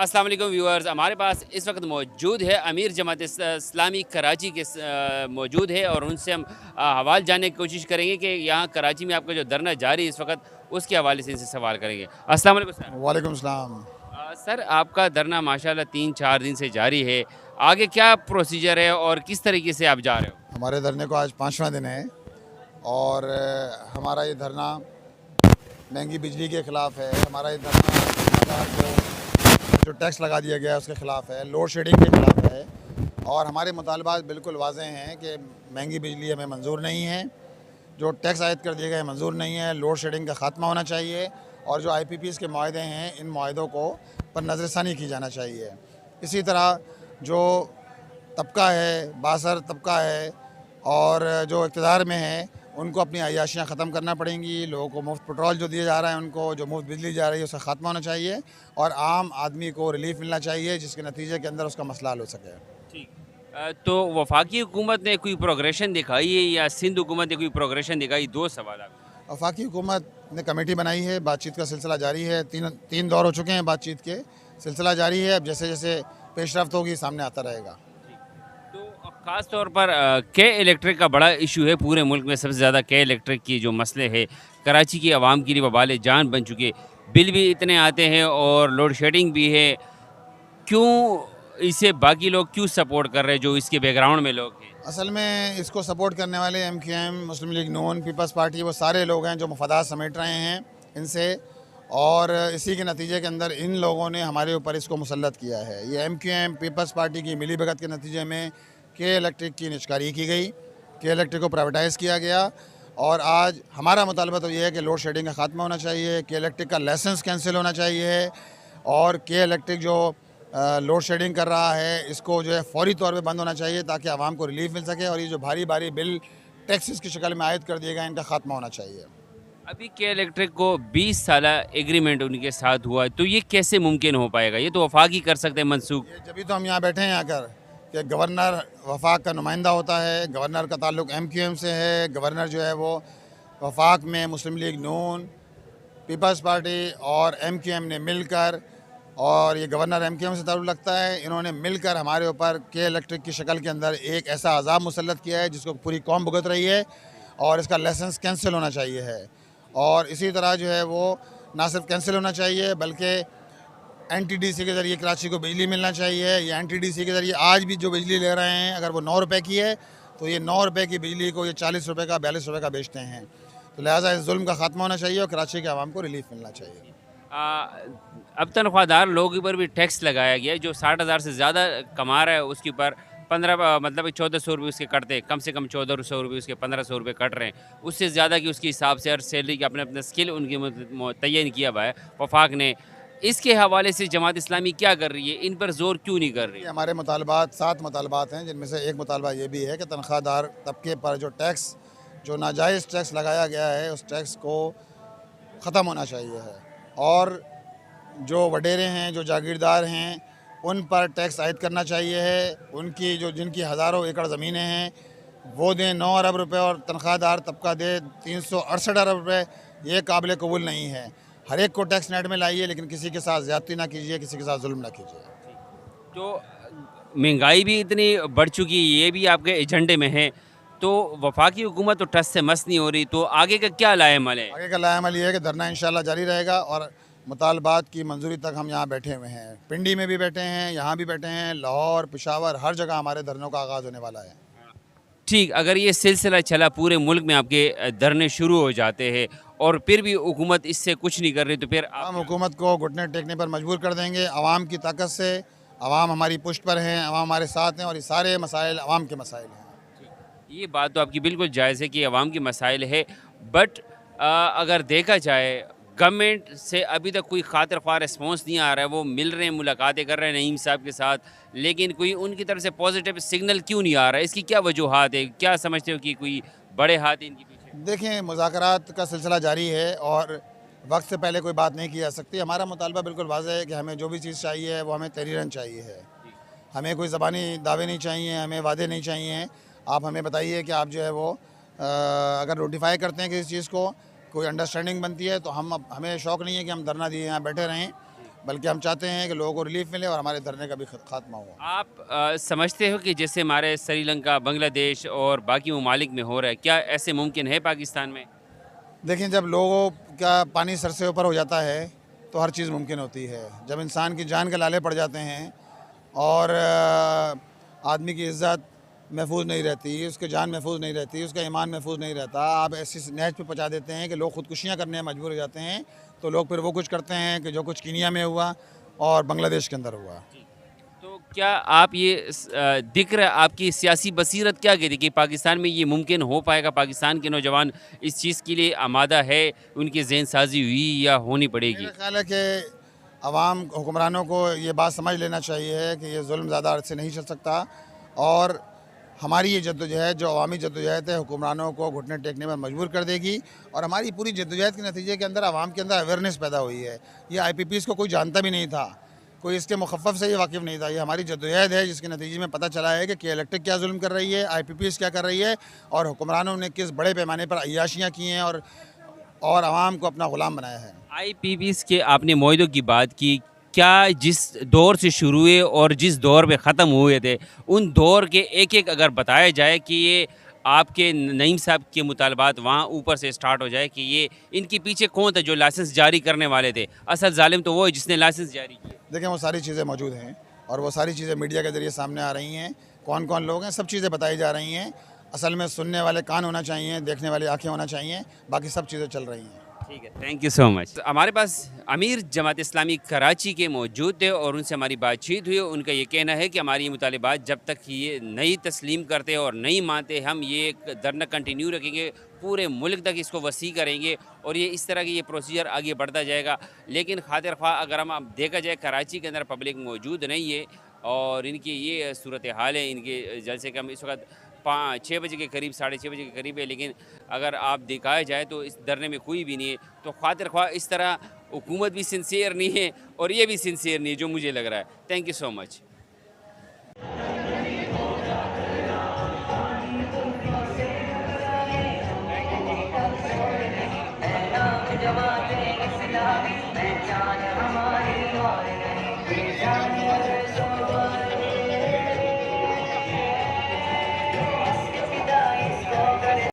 अस्सलाम वालेकुम व्यूअर्स, हमारे पास इस वक्त मौजूद है अमीर जमात इस्लामी कराची के मौजूद है और उनसे हम हवाल जानने की कोशिश करेंगे कि यहाँ कराची में आपका जो धरना जारी है इस वक्त उसके हवाले से इनसे सवाल करेंगे। अस्सलाम वालेकुम सर। वालेकुम सलाम। सर आपका धरना माशाल्लाह 3-4 दिन से जारी है, आगे क्या प्रोसीजर है और किस तरीके से आप जा रहे हो? हमारे धरने को आज 5वां दिन है और हमारा ये धरना महंगी बिजली के ख़िलाफ़ है। हमारा ये धरना सरकार को जो टैक्स लगा दिया गया है उसके ख़िलाफ़ है, लोड शेडिंग के ख़िलाफ़ है और हमारे मुतालबात बिल्कुल वाज़ेह हैं कि महंगी बिजली हमें मंजूर नहीं है, जो टैक्स आयद कर दिए गए मंजूर नहीं है, लोड शेडिंग का ख़ात्मा होना चाहिए और जो IPPs के मुआहदे हैं इन मुआहदों को पर नज़रसानी की जाना चाहिए। इसी तरह जो तबका है, बासर तबका है और जो इक़्तिदार में है उनको अपनी अय्याशियाँ ख़त्म करना पड़ेंगी। लोगों को मुफ्त पेट्रोल जो दिया जा रहा है, उनको जो मुफ्त बिजली जा रही है उसका ख़ात्मा होना चाहिए और आम आदमी को रिलीफ मिलना चाहिए जिसके नतीजे के अंदर उसका मसला हल हो सके। ठीक। तो वफाकी हुकूमत ने कोई प्रोग्रेशन दिखाई है या सिंध हुकूमत ने कोई प्रोग्रेशन दिखाई? 2 सवाल आप। वफाकी हुकूमत ने कमेटी बनाई है, बातचीत का सिलसिला जारी है। तीन दौर हो चुके हैं, बातचीत के सिलसिला जारी है। अब जैसे जैसे पेशरफ्त होगी सामने आता रहेगा। तो ख़ास तौर पर के इलेक्ट्रिक का बड़ा इशू है पूरे मुल्क में। सबसे ज़्यादा के इलेक्ट्रिक की जो मसले है कराची की आवाम के लिए वबाल जान बन चुके। बिल भी इतने आते हैं और लोड शेडिंग भी है। क्यों इसे बाकी लोग क्यों सपोर्ट कर रहे हैं जो इसके बैकग्राउंड में लोग हैं? असल में इसको सपोर्ट करने वाले MQM, मुस्लिम लीग नून, पीपल्स पार्टी, वो सारे लोग हैं जो मफादात समेट रहे हैं इनसे और इसी के नतीजे के अंदर इन लोगों ने हमारे ऊपर इसको मुसल्लत किया है। ये MQM पीपल्स पार्टी की मिली भगत के नतीजे में के इलेक्ट्रिक की निष्कारी की गई, के इलेक्ट्रिक को प्राइवेटाइज़ किया गया और आज हमारा मुतालबा तो ये है कि लोड शेडिंग का ख़ात्मा होना चाहिए, के इलेक्ट्रिक का लाइसेंस कैंसिल होना चाहिए और के इलेक्ट्रिक जो लोड शेडिंग कर रहा है इसको जो है फौरी तौर पे बंद होना चाहिए ताकि आवाम को रिलीफ मिल सके और ये जो भारी भारी बिल टैक्सेस की शक्ल में आयद कर दिए गए इनका ख़ात्मा होना चाहिए। अभी के इलेक्ट्रिक को 20 साल एग्रीमेंट उनके साथ हुआ है, तो ये कैसे मुमकिन हो पाएगा? ये तो वफाक ही कर सकते हैं मनसूख। ये जभी तो हम यहाँ बैठे हैं आकर कि गवर्नर वफाक का नुमाइंदा होता है, गवर्नर का ताल्लुक MQM से है। गवर्नर जो है वो वफाक में मुस्लिम लीग नून, पीपल्स पार्टी और MQM ने मिलकर और ये गवर्नर MQM से ताल्लुक़ लगता है, इन्होंने मिलकर हमारे ऊपर के इलेक्ट्रिक की शक्ल के अंदर एक ऐसा अज़ाब मुसल्लत किया है जिसको पूरी कौम भुगत रही है और इसका लाइसेंस कैंसिल होना चाहिए है। और इसी तरह जो है वो ना सिर्फ कैंसिल होना चाहिए बल्कि NTDC के ज़रिए कराची को बिजली मिलना चाहिए। ये NTDC के ज़रिए आज भी जो बिजली ले रहे हैं अगर वो 9 रुपये की है तो ये 9 रुपये की बिजली को ये 40 रुपये का 42 रुपये का बेचते हैं। तो लिहाजा इस जुल्म का ख़ात्मा होना चाहिए और कराची के आवाम को रिलीफ मिलना चाहिए। अब तनख्वाहदार लोगों के ऊपर भी टैक्स लगाया गया है। जो 60,000 से ज़्यादा कमा रहा है उसके ऊपर 15 मतलब 1400 रुपये उसके कटते हैं, कम से कम 1400 रुपये उसके 1500 रुपये कट रहे हैं। उससे ज़्यादा की उसके हिसाब से हर सैलरी के अपने अपने स्किल उनकी तयन किया हुआ है वफाक ने। इसके हवाले से जमात इस्लामी क्या कर रही है? इन पर जोर क्यों नहीं कर रही? ये हमारे मुतालबात 7 मुतालबात हैं जिनमें से एक मुतालबा ये भी है कि तनख्वाहदार तबके पर जो टैक्स जो नाजायज़ टैक्स लगाया गया है उस टैक्स को ख़त्म होना चाहिए है और जो वडेरे हैं, जो जागीरदार हैं उन पर टैक्स आयद करना चाहिए है। उनकी जो जिनकी हज़ारों एकड़ ज़मीनें हैं वो दें 9 अरब रुपये और तनख्वाहदार तबका दे 368 अरब रुपये। ये काबिल कबूल नहीं है। हर एक को टैक्स नेट में लाइए लेकिन किसी के साथ ज़्यादती ना कीजिए, किसी के साथ जुल्म ना कीजिए। तो महंगाई भी इतनी बढ़ चुकी है, ये भी आपके एजेंडे में है, तो वफाकी हुकूमत तो टस से मस नहीं हो रही, तो आगे का क्या लाएमल है? आगे का लाएमल ये है कि धरना इंशाल्लाह जारी रहेगा और मुतालबात की मंजूरी तक हम यहाँ बैठे हुए हैं। पिंडी में भी बैठे हैं, यहाँ भी बैठे हैं, लाहौर, पेशावर, हर जगह हमारे धरनों का आगाज़ होने वाला है। ठीक, अगर ये सिलसिला चला पूरे मुल्क में आपके धरने शुरू हो जाते हैं और फिर भी हुकूमत इससे कुछ नहीं कर रही, तो फिर हम हुकूमत को घुटने टेकने पर मजबूर कर देंगे। आवाम की ताकत से, आवाम हमारी पुष्ट पर हैं, आवाम हमारे साथ हैं और ये सारे मसाइल आवाम के मसाइल हैं। ये बात तो आपकी बिल्कुल जायज़ है कि अवाम की मसाइल है, बट अगर देखा जाए गवर्नमेंट से अभी तक कोई खातिर ख्वाह रिस्पॉन्स नहीं आ रहा है। वो मिल रहे हैं, मुलाकातें कर रहे हैं नईम साहब के साथ, लेकिन कोई उनकी तरफ से पॉजिटिव सिग्नल क्यों नहीं आ रहा है? इसकी क्या वजूहात है? क्या समझते हो कि कोई बड़े हाथ हैं इनके पीछे? देखें, मुज़ाकरात का सिलसिला जारी है और वक्त से पहले कोई बात नहीं की जा सकती। हमारा मुतालबा बिल्कुल वाज़ेह है कि हमें जो भी चीज़ चाहिए है वो हमें तहरीरन चाहिए है। हमें कोई ज़बानी दावे नहीं चाहिए, हमें वादे नहीं चाहिए। आप हमें बताइए कि आप जो है वो अगर नोटिफाई करते हैं किसी चीज़ को, कोई अंडरस्टैंडिंग बनती है तो हमें शौक़ नहीं है कि हम धरना दिए यहाँ बैठे रहें बल्कि हम चाहते हैं कि लोगों को रिलीफ मिले और हमारे धरने का भी खात्मा हो। आप समझते हो कि जैसे हमारे श्रीलंका, बांग्लादेश और बाकी ममालिक में हो रहा है, क्या ऐसे मुमकिन है पाकिस्तान में? देखिए, जब लोगों का पानी सर से ऊपर हो जाता है तो हर चीज़ मुमकिन होती है। जब इंसान की जान के लाले पड़ जाते हैं और आदमी की इज़्ज़त महफूज नहीं रहती, उसकी जान महफूज नहीं रहती, उसका ईमान महफूज नहीं रहता, आप ऐसी नहज पे पहुँचा देते हैं कि लोग ख़ुदकुशियाँ करने में मजबूर हो जाते हैं, तो लोग फिर वो कुछ करते हैं कि जो कुछ कीनिया में हुआ और बांग्लादेश के अंदर हुआ। तो क्या आप ये दिख रहा है आपकी सियासी बसीरत क्या कहती है कि पाकिस्तान में ये मुमकिन हो पाएगा? पाकिस्तान के नौजवान इस चीज़ के लिए आमादा है, उनकी ज़हन साजी हुई या होनी पड़ेगी? मेरा ख़्याल है कि अवाम हुक्मरानों को ये बात समझ लेना चाहिए कि ये जुल्म ज़्यादा अर्से नहीं चल सकता और हमारी ये जद्दोजहद जो अवामी जद्दोजहद है हुक्मरानों को घुटने टेकने पर मजबूर कर देगी और हमारी पूरी जद्दोजहद के नतीजे के अंदर आवाम के अंदर अवेयरनेस पैदा हुई है। ये IPPs को कोई जानता भी नहीं था, कोई इसके मुखफ़फ़ से ये वाकिफ़ नहीं था। ये हमारी जद्दोजहद है जिसके नतीजे में पता चला है कि इलेक्ट्रिक क्या जुल्म कर रही है, IPPs क्या कर रही है और हुक्मरानों ने किस बड़े पैमाने पर अय्याशियाँ की हैं और आवाम को अपना ग़ुलाम बनाया है। IPPs के आपने मुआहदों की बात की, क्या जिस दौर से शुरू हुए और जिस दौर में ख़त्म हुए थे, उन दौर के एक-एक अगर बताया जाए कि ये आपके नईम साहब के मुतालबात वहाँ ऊपर से स्टार्ट हो जाए कि ये इनके पीछे कौन था जो लाइसेंस जारी करने वाले थे? असल ज़ालिम तो वो है जिसने लाइसेंस जारी किए। देखें, वो सारी चीज़ें मौजूद हैं और वो सारी चीज़ें मीडिया के ज़रिए सामने आ रही हैं। कौन-कौन लोग हैं, सब चीज़ें बताई जा रही हैं। असल में सुनने वाले कान होना चाहिए, देखने वाली आँखें होना चाहिए, बाकी सब चीज़ें चल रही हैं। ठीक है, थैंक यू सो मच। हमारे पास अमीर जमात इस्लामी कराची के मौजूद थे और उनसे हमारी बातचीत हुई। उनका ये कहना है कि हमारी ये मुतालिबात जब तक ये नहीं तस्लीम करते और नहीं मानते, हम ये धरना कंटिन्यू रखेंगे, पूरे मुल्क तक इसको वसी करेंगे और ये इस तरह की ये प्रोसीजर आगे बढ़ता जाएगा। लेकिन खातिर ख्वाह अगर हम अब देखा जाए कराची के अंदर पब्लिक मौजूद नहीं है और इनकी ये सूरत हाल है, इनके जलसे का हम इस वक्त 6 बजे के करीब, 6:30 बजे के करीब है, लेकिन अगर आप दिखाया जाए तो इस धरने में कोई भी नहीं है। तो खातिर ख्वाह इस तरह हुकूमत भी सिंसियर नहीं है और ये भी सिंसियर नहीं है, जो मुझे लग रहा है। Thank you so much. जमाते इस्लामी पहचान हमारी और